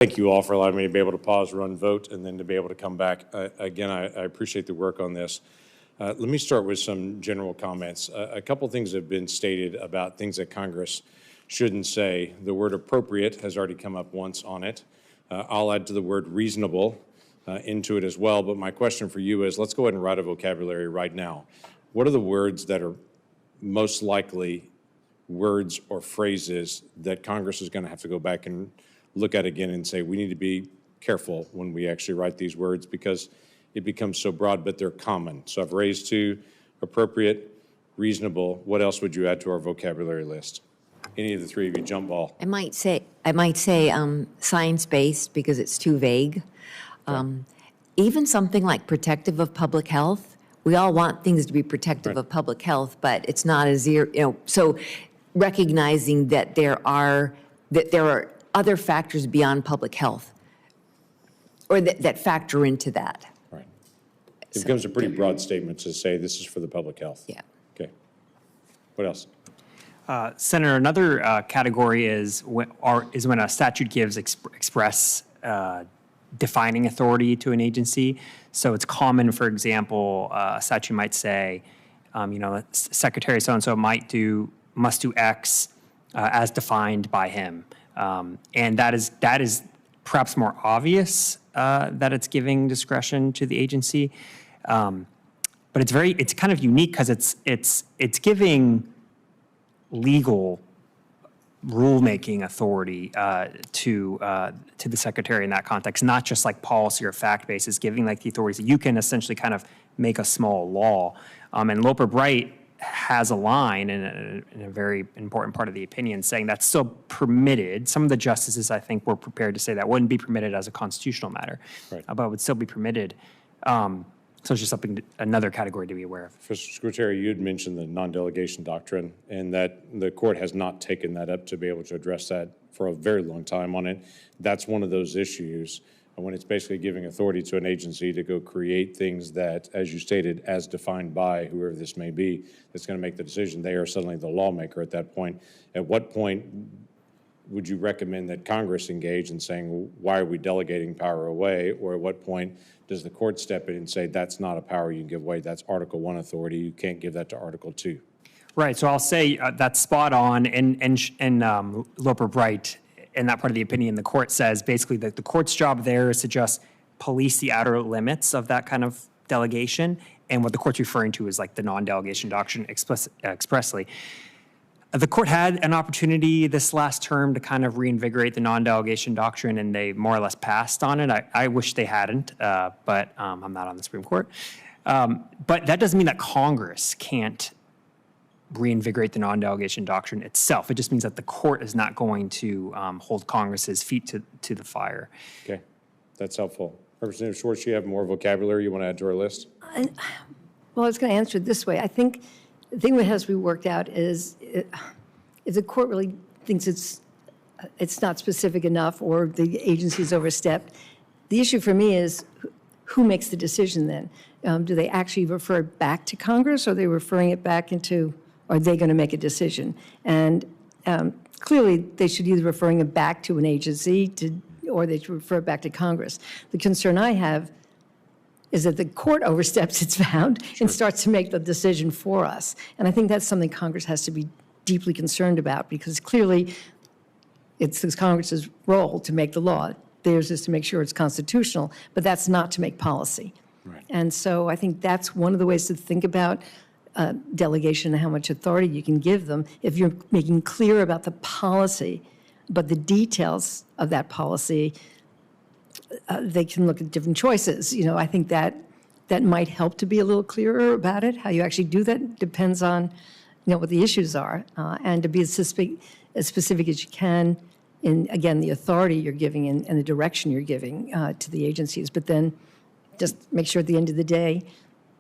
Thank you all for allowing me to be able to pause, run, vote, and then to be able to come back. Again, I appreciate the work on this. Let me start with some general comments. A couple things have been stated about things that Congress shouldn't say. The word appropriate has already come up once on it. I'll add to the word reasonable into it as well. But my question for you is, let's go ahead and write a vocabulary right now. What are the words that are most likely words or phrases that Congress is going to have to go back and look at again and say, we need to be careful when we actually write these words because it becomes so broad, but they're common. So I've raised two: appropriate, reasonable. What else would you add to our vocabulary list? Any of the three of you, jump ball. I might say science-based because it's too vague. Even something like protective of public health. We all want things to be protective of public health, but it's not as so recognizing that there are other factors beyond public health, or that factor into that. Right. It becomes a pretty broad statement to say this is for the public health. Yeah. Okay. What else? Senator, another category is when a statute gives express defining authority to an agency. So it's common, for example, a statute might say, Secretary so-and-so must do X as defined by him. And that is perhaps more obvious that it's giving discretion to the agency, but it's kind of unique because it's giving legal rulemaking authority to the secretary in that context, not just like policy or fact basis, giving like the authorities that you can essentially kind of make a small law. And Loper-Bright has a line in a very important part of the opinion saying that's still permitted. Some of the justices, I think, were prepared to say that wouldn't be permitted as a constitutional matter, right. But would still be permitted. So it's just another category to be aware of. Mr. Squitieri, you had mentioned the non-delegation doctrine and that the court has not taken that up to be able to address that for a very long time on it. That's one of those issues when it's basically giving authority to an agency to go create things that, as you stated, as defined by whoever this may be, that's going to make the decision. They are suddenly the lawmaker at that point. At what point would you recommend that Congress engage in saying, well, why are we delegating power away? Or at what point does the court step in and say, that's not a power you can give away, that's Article I authority, you can't give that to Article II? Right, so I'll say that's spot on, and Loper-Bright, in that part of the opinion, the court says basically that the court's job there is to just police the outer limits of that kind of delegation, and what the court's referring to is like the non-delegation doctrine expressly. The court had an opportunity this last term to kind of reinvigorate the non-delegation doctrine, and they more or less passed on it. I wish they hadn't, but I'm not on the Supreme Court. But that doesn't mean that Congress can't reinvigorate the non-delegation doctrine itself. It just means that the court is not going to hold Congress's feet to the fire. Okay, that's helpful. Representative Schwartz, you have more vocabulary you want to add to our list? Well, I was going to answer it this way. I think the thing that has to be worked out is if the court really thinks it's not specific enough or the agency's overstepped, the issue for me is who makes the decision then? Do they actually refer it back to Congress, or are they referring it back into, are they going to make a decision? And clearly they should either referring it back to an agency or they should refer it back to Congress. The concern I have is that the court oversteps its bound and starts to make the decision for us. And I think that's something Congress has to be deeply concerned about, because clearly it's Congress's role to make the law. Theirs is to make sure it's constitutional, but that's not to make policy. Right. And so I think that's one of the ways to think about delegation and how much authority you can give them. If you're making clear about the policy, but the details of that policy, they can look at different choices. You know, I think that might help to be a little clearer about it. How you actually do that depends on, what the issues are, and to be as specific as you can in, again, the authority you're giving and the direction you're giving to the agencies. But then just make sure at the end of the day,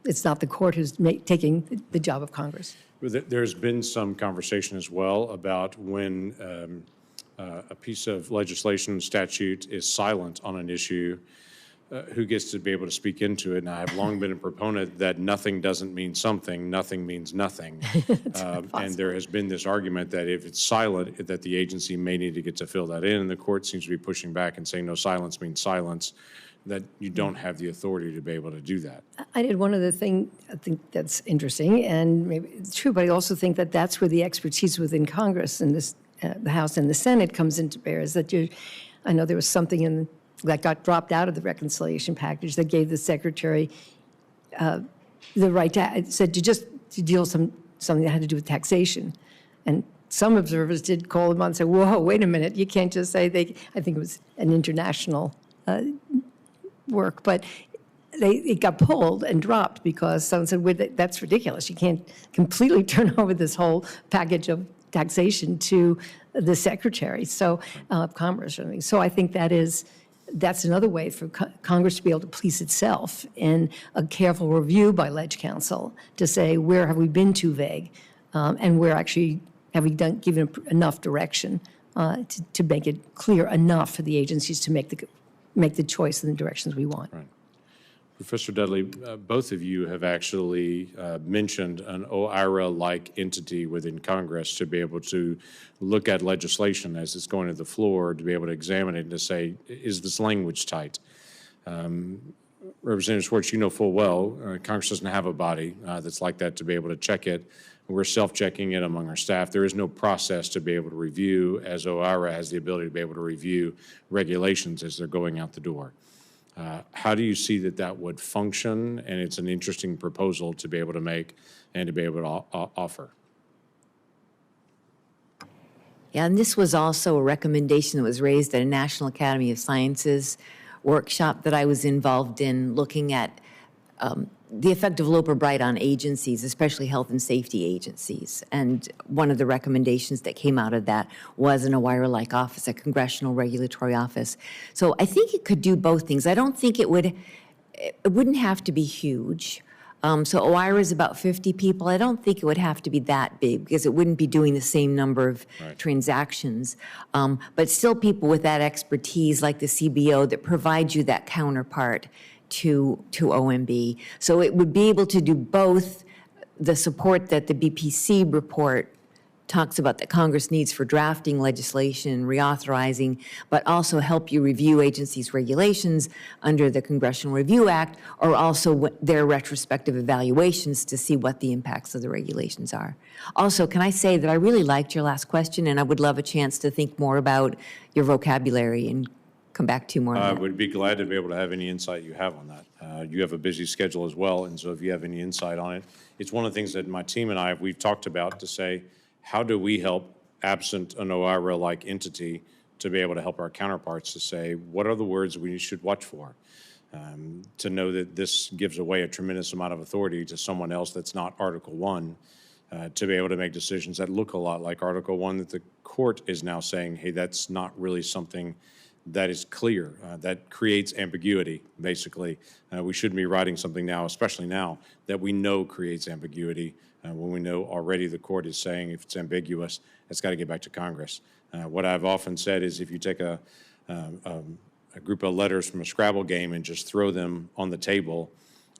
it's not the court who's taking the job of Congress. There's been some conversation as well about when a piece of legislation statute is silent on an issue, who gets to be able to speak into it. And I have long been a proponent that nothing doesn't mean something, nothing means nothing. And there has been this argument that if it's silent, that the agency may need to get to fill that in. And the court seems to be pushing back and saying, no, silence means silence, that you don't have the authority to be able to do that. I did one other thing I think that's interesting, and maybe it's true, but I also think that that's where the expertise within Congress and this, the House and the Senate comes into bear, is that I know there was something that got dropped out of the reconciliation package that gave the secretary the right to, said to deal with something that had to do with taxation. And some observers did call them on and say, whoa, wait a minute, you can't just say I think it was an international work, but it got pulled and dropped because someone said, wait, that's ridiculous. You can't completely turn over this whole package of taxation to the secretary of Commerce. So I think that's another way for Congress to be able to police itself in a careful review by Ledge Counsel to say, where have we been too vague, and where actually have we given enough direction to make it clear enough for the agencies to make the choice in the directions we want. Right. Professor Dudley, both of you have actually mentioned an OIRA-like entity within Congress to be able to look at legislation as it's going to the floor, to be able to examine it and to say, is this language tight? Representative Schwartz, you know full well, Congress doesn't have a body that's like that to be able to check it. We're self-checking it among our staff. There is no process to be able to review, as OIRA has the ability to be able to review regulations as they're going out the door. How do you see that would function? And it's an interesting proposal to be able to make and to be able to offer. Yeah, and this was also a recommendation that was raised at a National Academy of Sciences workshop that I was involved in, looking at the effect of Loper Bright on agencies, especially health and safety agencies. And one of the recommendations that came out of that was an OIRA-like office, a Congressional Regulatory Office. So I think it could do both things. I don't think it wouldn't have to be huge. So OIRA is about 50 people. I don't think it would have to be that big because it wouldn't be doing the same number of transactions. But still people with that expertise like the CBO that provides you that counterpart to OMB. So it would be able to do both the support that the BPC report talks about that Congress needs for drafting legislation, reauthorizing, but also help you review agencies' regulations under the Congressional Review Act, or also their retrospective evaluations to see what the impacts of the regulations are. Also, can I say that I really liked your last question, and I would love a chance to think more about your vocabulary and come back to you more on that. I would be glad to be able to have any insight you have on that. You have a busy schedule as well, and so if you have any insight on it, it's one of the things that my team and I, we've talked about to say, how do we help, absent an OIRA-like entity, to be able to help our counterparts to say, what are the words we should watch for? To know that this gives away a tremendous amount of authority to someone else that's not Article 1, to be able to make decisions that look a lot like Article 1 that the court is now saying, hey, that's not really something that is clear, that creates ambiguity, basically. We shouldn't be writing something now, especially now, that we know creates ambiguity, when we know already the court is saying if it's ambiguous, it's got to get back to Congress. What I've often said is if you take a group of letters from a Scrabble game and just throw them on the table,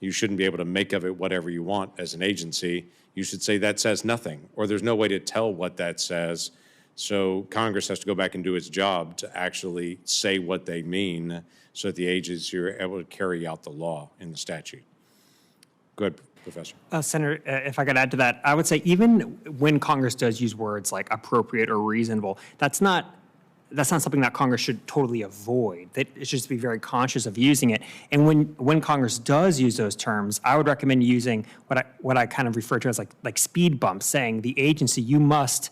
you shouldn't be able to make of it whatever you want as an agency. You should say that says nothing, or there's no way to tell what that says. So Congress has to go back and do its job to actually say what they mean so that the agencies are able to carry out the law in the statute. Go ahead, Professor. Senator, if I could add to that, I would say even when Congress does use words like appropriate or reasonable, that's not something that Congress should totally avoid. It should just be very conscious of using it. And when Congress does use those terms, I would recommend using what I kind of refer to as like speed bumps, saying the agency, you must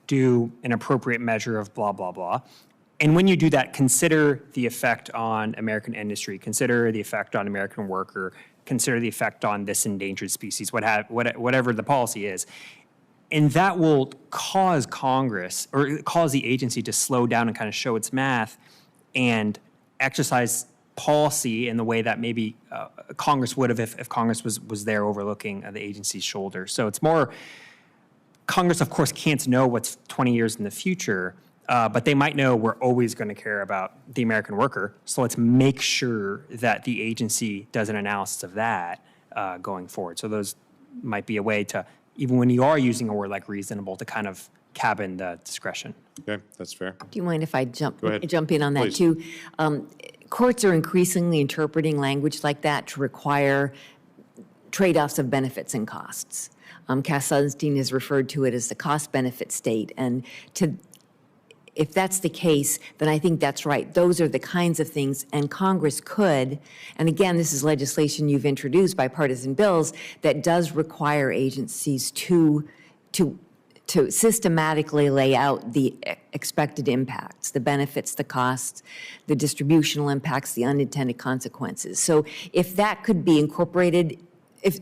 do an appropriate measure of blah, blah, blah. And when you do that, consider the effect on American industry, consider the effect on American worker, consider the effect on this endangered species, whatever the policy is. And that will cause Congress, or cause the agency to slow down and kind of show its math and exercise policy in the way that maybe Congress would have if Congress was there overlooking the agency's shoulder. So it's more, Congress, of course, can't know what's 20 years in the future, But they might know we're always going to care about the American worker, so let's make sure that the agency does an analysis of that going forward. So those might be a way to, even when you are using a word like reasonable, to kind of cabin the discretion. Okay, that's fair. Do you mind if I jump ahead. in on that Please. too? Courts are increasingly interpreting language like that to require trade-offs of benefits and costs. Cass Sunstein has referred to it as the cost-benefit state, and if that's the case, then I think that's right. Those are the kinds of things, and Congress could, and again, this is legislation you've introduced, bipartisan bills, that does require agencies to systematically lay out the expected impacts, the benefits, the costs, the distributional impacts, the unintended consequences. So if that could be incorporated, if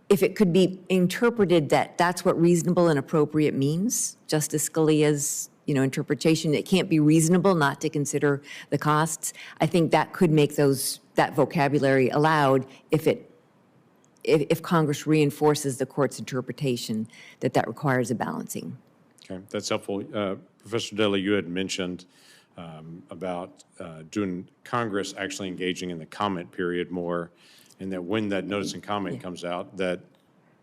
it could be interpreted that that's what reasonable and appropriate means, Justice Scalia's interpretation, it can't be reasonable not to consider the costs. I think that could make that vocabulary allowed if Congress reinforces the court's interpretation that requires a balancing. Okay, that's helpful. Professor Dudley, you had mentioned about doing Congress actually engaging in the comment period more, and that when that notice and comment comes out, that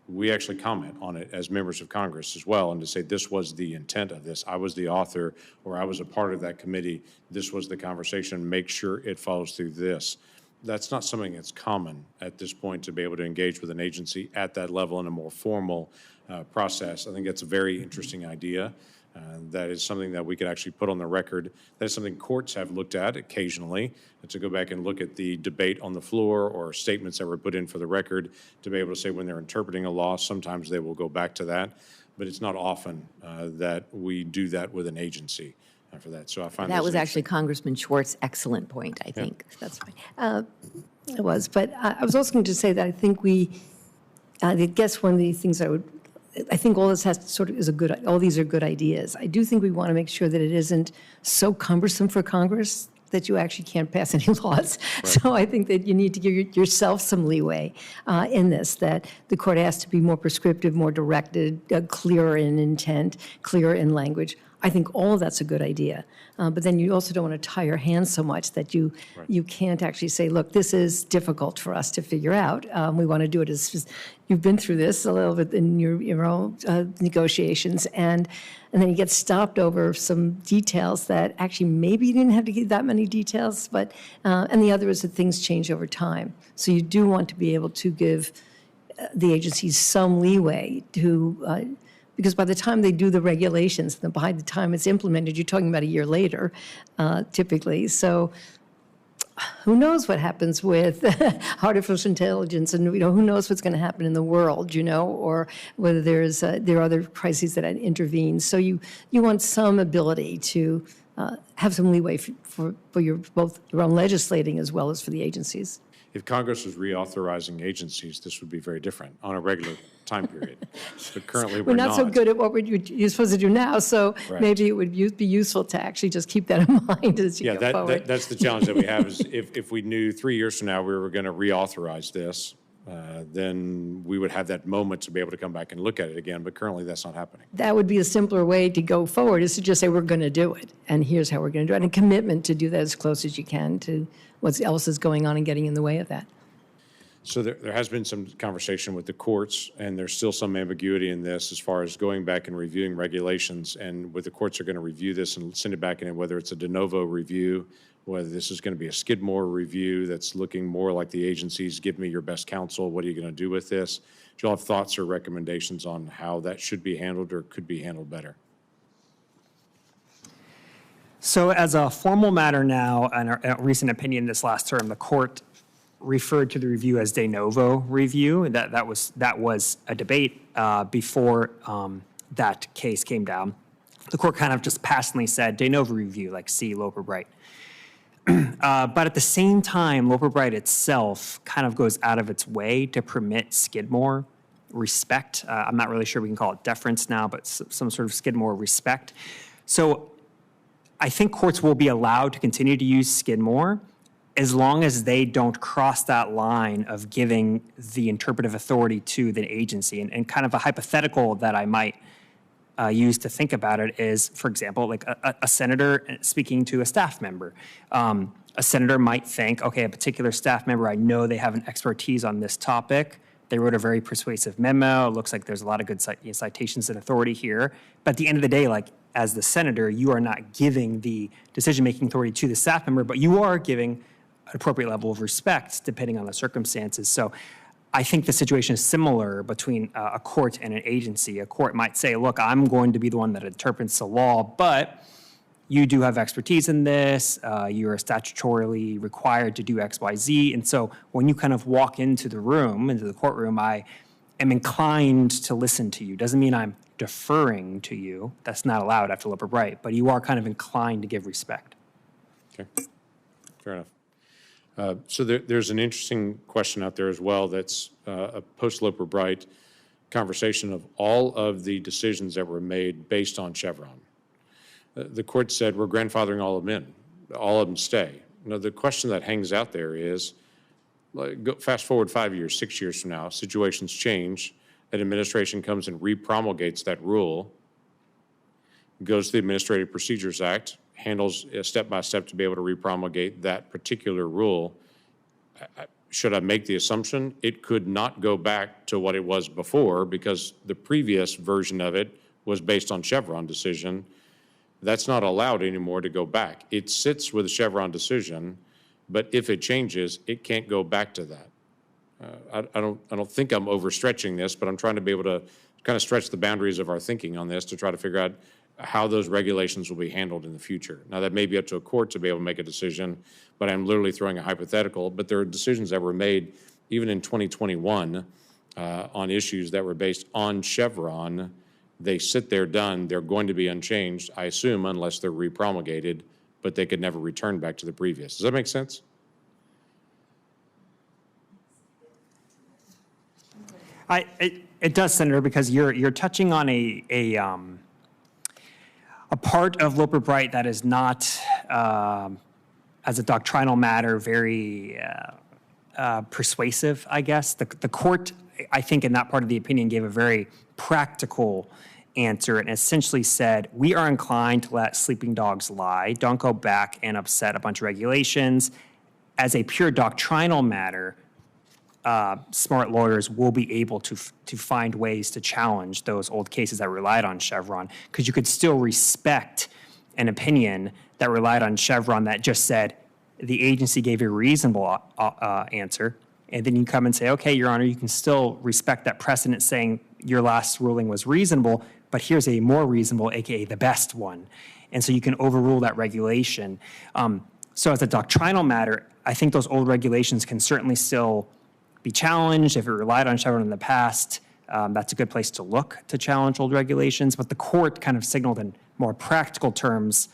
we actually comment on it as members of Congress as well, and to say this was the intent of this. I was the author, or I was a part of that committee. This was the conversation. Make sure it follows through this. That's not something that's common at this point, to be able to engage with an agency at that level in a more formal process. I think that's a very interesting idea. That is something that we could actually put on the record. That is something courts have looked at occasionally, to go back and look at the debate on the floor or statements that were put in for the record, to be able to say when they're interpreting a law, sometimes they will go back to that. But it's not often that we do that with an agency for that. So I find that was actually Congressman Schwartz's excellent point, I think. That's fine. It was, but I was also going to say that I think I guess one of the things I think all this has to sort of all these are good ideas. I do think we want to make sure that it isn't so cumbersome for Congress that you actually can't pass any laws. Right. So I think that you need to give yourself some leeway in this, that the court has to be more prescriptive, more directed, clearer in intent, clearer in language. I think all of that's a good idea. But then you also don't want to tie your hands so much that you can't actually say, look, this is difficult for us to figure out. We want to do it as you've been through this a little bit in your own negotiations, and then you get stopped over some details that actually maybe you didn't have to give that many details, but and the other is that things change over time. So you do want to be able to give the agencies some leeway to because by the time they do the regulations, and by the time it's implemented, you're talking about a year later, typically. So who knows what happens with artificial intelligence, and who knows what's going to happen in the world, or whether there are other crises that intervene. So you want some ability to have some leeway for both your own legislating as well as for the agencies. If Congress was reauthorizing agencies, this would be very different on a regular time period. But currently, we're not so good at what you're supposed to do now, so maybe it would be useful to actually just keep that in mind as you go forward. That's the challenge that we have, is if we knew 3 years from now we were going to reauthorize this, then we would have that moment to be able to come back and look at it again, but currently that's not happening. That would be a simpler way to go forward, is to just say we're going to do it, and here's how we're going to do it, and a commitment to do that as close as you can to what else is going on and getting in the way of that. So there has been some conversation with the courts, and there's still some ambiguity in this as far as going back and reviewing regulations, and whether the courts are going to review this and send it back in, whether it's a de novo review, whether this is going to be a Skidmore review that's looking more like the agencies, give me your best counsel, what are you going to do with this? Do you all have thoughts or recommendations on how that should be handled or could be handled better? So as a formal matter now, and a recent opinion this last term, the court referred to the review as de novo review. That was a debate before that case came down. The court kind of just passively said de novo review, like see Loper Bright. But at the same time, Loper Bright itself kind of goes out of its way to permit Skidmore respect. I'm not really sure we can call it deference now, but some sort of Skidmore respect. So I think courts will be allowed to continue to use Skidmore as long as they don't cross that line of giving the interpretive authority to the agency. And kind of a hypothetical that I might use to think about it is, for example, like a senator speaking to a staff member. A senator might think, okay, a particular staff member, I know they have an expertise on this topic. They wrote a very persuasive memo. It looks like there's a lot of good citations and authority here. But at the end of the day, like as the senator, you are not giving the decision-making authority to the staff member, but you are giving an appropriate level of respect depending on the circumstances. So I think the situation is similar between a court and an agency. A court might say, look, I'm going to be the one that interprets the law, but you do have expertise in this, you're statutorily required to do X, Y, Z. And so when you kind of walk into the courtroom, I am inclined to listen to you. Doesn't mean I'm deferring to you. That's not allowed after Loper-Bright, but you are kind of inclined to give respect. Okay, fair enough. So there's an interesting question out there as well that's a post-Loper-Bright conversation of all of the decisions that were made based on Chevron. The court said, we're grandfathering all of them in, all of them stay. Now, the question that hangs out there is, fast forward 5 years, 6 years from now, situations change, an administration comes and repromulgates that rule, goes to the Administrative Procedures Act, handles step by step to be able to repromulgate that particular rule. Should I make the assumption it could not go back to what it was before because the previous version of it was based on Chevron decision? That's not allowed anymore to go back. It sits with a Chevron decision, but if it changes, it can't go back to that. I don't think I'm overstretching this, but I'm trying to be able to kind of stretch the boundaries of our thinking on this to try to figure out how those regulations will be handled in the future. Now, that may be up to a court to be able to make a decision, but I'm literally throwing a hypothetical. But there are decisions that were made even in 2021 on issues that were based on Chevron. They sit there done. They're going to be unchanged, I assume, unless they're repromulgated, but they could never return back to the previous. Does that make sense? It does, Senator, because you're touching on a part of Loper-Bright that is not, as a doctrinal matter, very persuasive, I guess. The court, I think, in that part of the opinion gave a very practical answer and essentially said, we are inclined to let sleeping dogs lie. Don't go back and upset a bunch of regulations. As a pure doctrinal matter, smart lawyers will be able to find ways to challenge those old cases that relied on Chevron, because you could still respect an opinion that relied on Chevron that just said the agency gave a reasonable answer, and then you come and say, okay, Your Honor, you can still respect that precedent saying your last ruling was reasonable, but here's a more reasonable, AKA the best one. And so you can overrule that regulation. So as a doctrinal matter, I think those old regulations can certainly still be challenged. If it relied on Chevron in the past, that's a good place to look to challenge old regulations. But the court kind of signaled in more practical terms,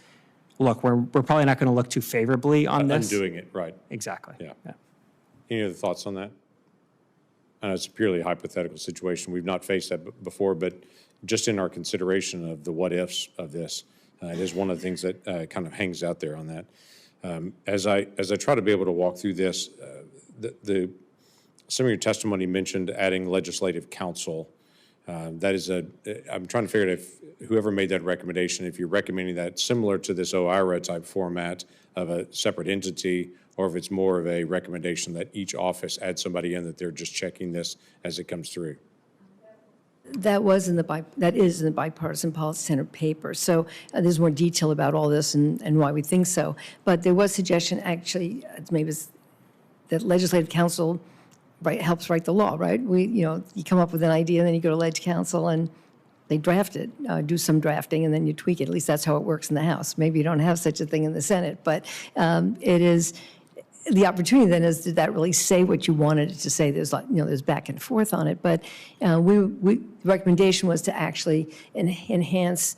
look, we're probably not going to look too favorably on this. Undoing it, right. Exactly. Yeah. Any other thoughts on that? I know it's a purely hypothetical situation. We've not faced that before, but just in our consideration of the what ifs of this, it is one of the things that kind of hangs out there on that. As I try to be able to walk through this, some of your testimony mentioned adding legislative counsel. That is I'm trying to figure out if whoever made that recommendation, if you're recommending that similar to this OIRA type format of a separate entity, or if it's more of a recommendation that each office add somebody in, that they're just checking this as it comes through. That is in the Bipartisan Policy Center paper. So there's more detail about all this and why we think so. But there was suggestion, actually, maybe it's that legislative counsel helps write the law, right? You come up with an idea, and then you go to Leg Counsel, and they draft it, do some drafting, and then you tweak it. At least that's how it works in the House. Maybe you don't have such a thing in the Senate, but it is. The opportunity then is, did that really say what you wanted it to say? There's there's back and forth on it, but the recommendation was to actually enhance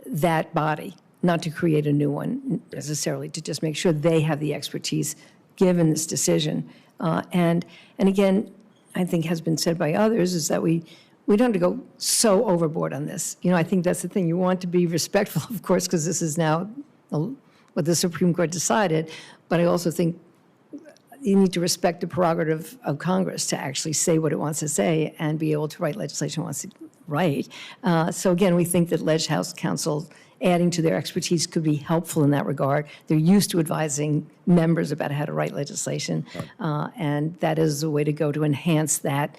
that body, not to create a new one necessarily, to just make sure they have the expertise given this decision. And again, I think has been said by others, is that we don't have to go so overboard on this. I think that's the thing. You want to be respectful, of course, because this is now what the Supreme Court decided, but I also think you need to respect the prerogative of Congress to actually say what it wants to say and be able to write legislation right. So again, we think that Ledge House counsel adding to their expertise could be helpful in that regard. They're used to advising members about how to write legislation, and that is a way to go to enhance that,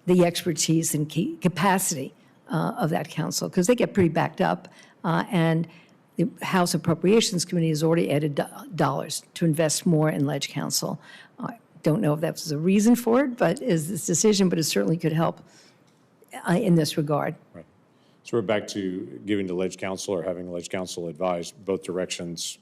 the expertise and capacity of that council, because they get pretty backed up, and the House Appropriations Committee has already added dollars to invest more in Ledge Counsel. I don't know if that was a reason for it, but is this decision, but it certainly could help in this regard. Right. So we're back to giving to Ledge Counsel or having Ledge Counsel advise both directions,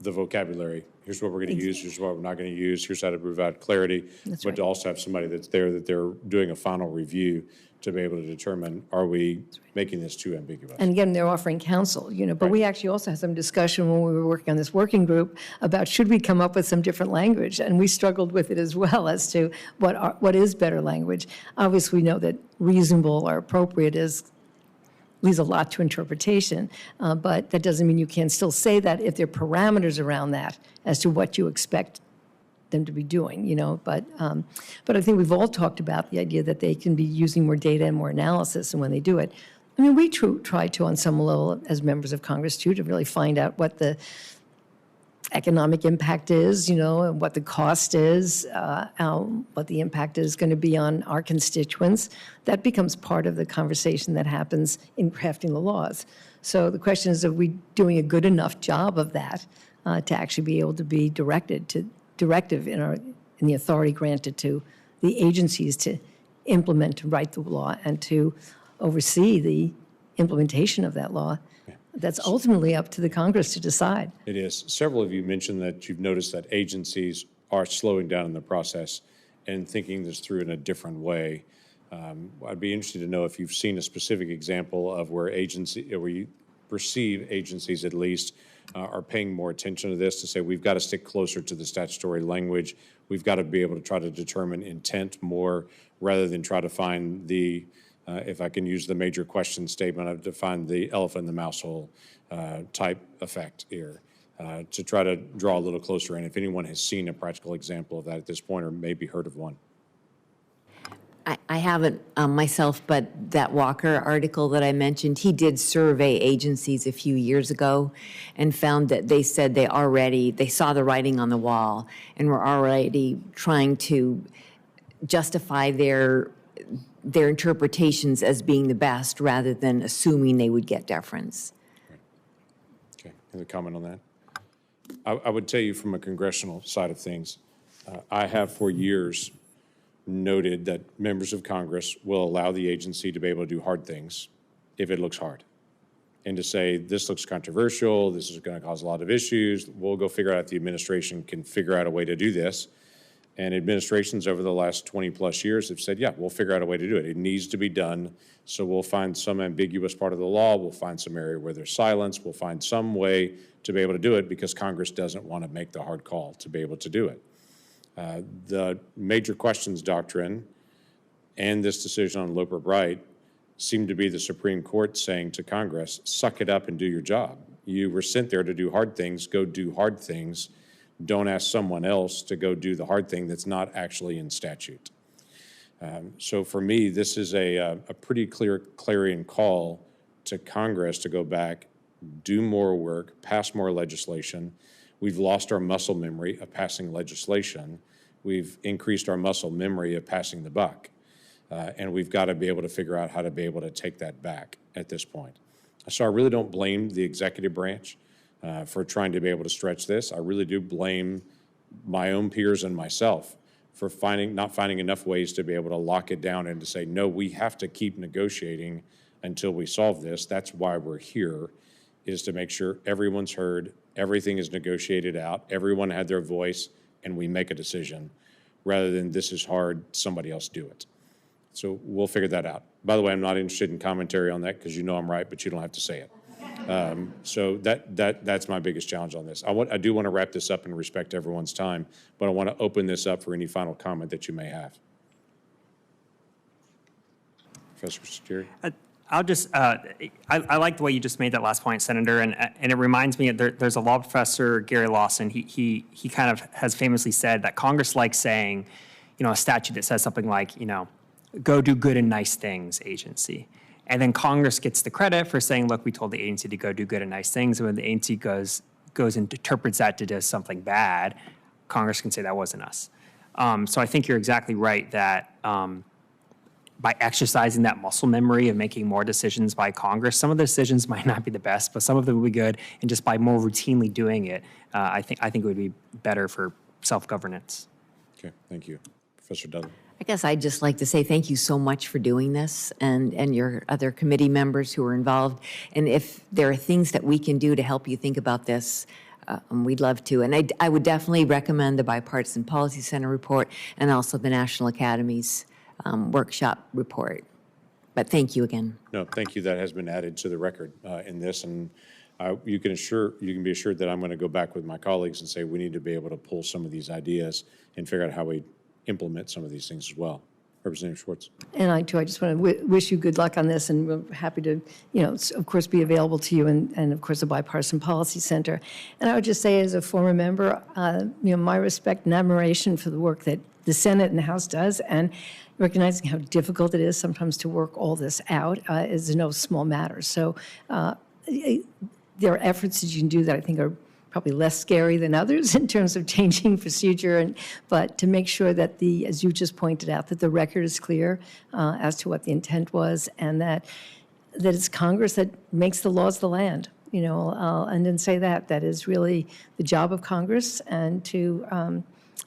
the vocabulary. Here's what we're going to use, here's what we're not going to use, here's how to provide clarity, but right. to also have somebody that's there that they're doing a final review to be able to determine, are we making this too ambiguous? And again, they're offering counsel, but we actually also had some discussion when we were working on this working group about should we come up with some different language, and we struggled with it as well as to what is better language. Obviously, we know that reasonable or appropriate leaves a lot to interpretation, but that doesn't mean you can't still say that if there are parameters around that as to what you expect them to be doing, but I think we've all talked about the idea that they can be using more data and more analysis, and when they do it, I mean, we try to, on some level, as members of Congress, too, to really find out what the economic impact is, and what the cost is, what the impact is going to be on our constituents. That becomes part of the conversation that happens in crafting the laws. So the question is, are we doing a good enough job of that to actually be able to be directive in the authority granted to the agencies to implement, to write the law, and to oversee the implementation of that law? That's ultimately up to the Congress to decide. It is. Several of you mentioned that you've noticed that agencies are slowing down in the process and thinking this through in a different way. I'd be interested to know if you've seen a specific example of where you perceive agencies at least are paying more attention to this, to say we've got to stick closer to the statutory language. We've got to be able to try to determine intent more rather than try to find the if I can use the major question statement, I've defined the elephant in the mouse hole type effect here to try to draw a little closer in. If anyone has seen a practical example of that at this point or maybe heard of one. I haven't myself, but that Walker article that I mentioned, he did survey agencies a few years ago and found that they said they saw the writing on the wall and were already trying to justify their interpretations as being the best rather than assuming they would get deference. Right. Okay, another comment on that? I would tell you from a congressional side of things, I have for years noted that members of Congress will allow the agency to be able to do hard things if it looks hard. And to say, this looks controversial, this is going to cause a lot of issues, we'll go figure out if the administration can figure out a way to do this. And administrations over the last 20 plus years have said, yeah, we'll figure out a way to do it. It needs to be done. So we'll find some ambiguous part of the law. We'll find some area where there's silence. We'll find some way to be able to do it because Congress doesn't want to make the hard call to be able to do it. The major questions doctrine and this decision on Loper-Bright seem to be the Supreme Court saying to Congress, suck it up and do your job. You were sent there to do hard things. Go do hard things. Don't ask someone else to go do the hard thing that's not actually in statute. So for me, this is a pretty clear clarion call to Congress to go back, do more work, pass more legislation. We've lost our muscle memory of passing legislation. We've increased our muscle memory of passing the buck. And we've got to be able to figure out how to be able to take that back at this point. So I really don't blame the executive branch for trying to be able to stretch this. I really do blame my own peers and myself for not finding enough ways to be able to lock it down and to say, no, we have to keep negotiating until we solve this. That's why we're here, is to make sure everyone's heard, everything is negotiated out, everyone had their voice, and we make a decision, rather than this is hard, somebody else do it. So we'll figure that out. By the way, I'm not interested in commentary on that because you know I'm right, but you don't have to say it. So that's my biggest challenge on this. I do want to wrap this up and respect everyone's time, but I want to open this up for any final comment that you may have. Professor Squitieri? I'll just, I like the way you just made that last point, Senator, and it reminds me, there's a law professor, Gary Lawson, he kind of has famously said that Congress likes saying, a statute that says something like, go do good and nice things, agency. And then Congress gets the credit for saying, look, we told the agency to go do good and nice things. And when the agency goes and interprets that to do something bad, Congress can say that wasn't us. So I think you're exactly right that by exercising that muscle memory of making more decisions by Congress, some of the decisions might not be the best, but some of them will be good. And just by more routinely doing it, I think it would be better for self-governance. Okay, thank you. Professor Dudley. I guess I'd just like to say thank you so much for doing this and your other committee members who are involved. And if there are things that we can do to help you think about this, we'd love to. And I would definitely recommend the Bipartisan Policy Center report and also the National Academy's workshop report. But thank you again. No, thank you. That has been added to the record in this. And you can be assured that I'm going to go back with my colleagues and say we need to be able to pull some of these ideas and figure out how we implement some of these things as well. Representative Schwartz. And I, too, I just want to wish you good luck on this, and we're happy to, of course, be available to you and of course, the Bipartisan Policy Center. And I would just say, as a former member, my respect and admiration for the work that the Senate and the House does, and recognizing how difficult it is sometimes to work all this out is no small matter. So there are efforts that you can do that I think are probably less scary than others in terms of changing procedure, but to make sure that as you just pointed out, that the record is clear as to what the intent was, and that it's Congress that makes the laws of the land. And then say that is really the job of Congress, and to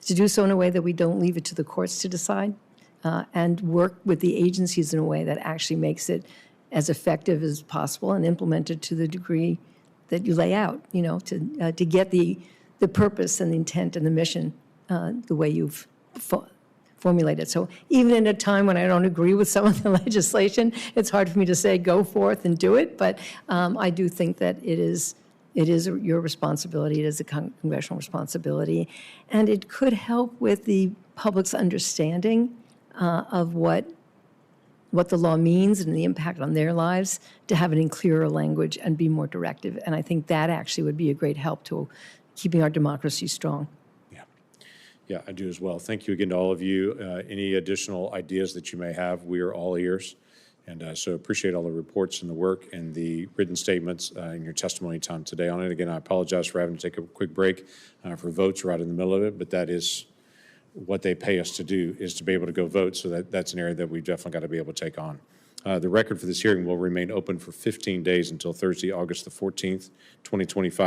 do so in a way that we don't leave it to the courts to decide, and work with the agencies in a way that actually makes it as effective as possible and implemented to the degree that you lay out, to get the purpose and the intent and the mission the way you've formulated. So even in a time when I don't agree with some of the legislation, it's hard for me to say go forth and do it, but I do think that it is your responsibility, it is a congressional responsibility, and it could help with the public's understanding of what the law means and the impact on their lives, to have it in clearer language and be more directive. And I think that actually would be a great help to keeping our democracy strong. Yeah, I do as well. Thank you again to all of you. Any additional ideas that you may have, we are all ears. And so appreciate all the reports and the work and the written statements and your testimony time today on it. Again, I apologize for having to take a quick break for votes right in the middle of it, but that is what they pay us to do, is to be able to go vote. So that's an area that we've definitely got to be able to take on. The record for this hearing will remain open for 15 days until Thursday, August the 14th, 2025.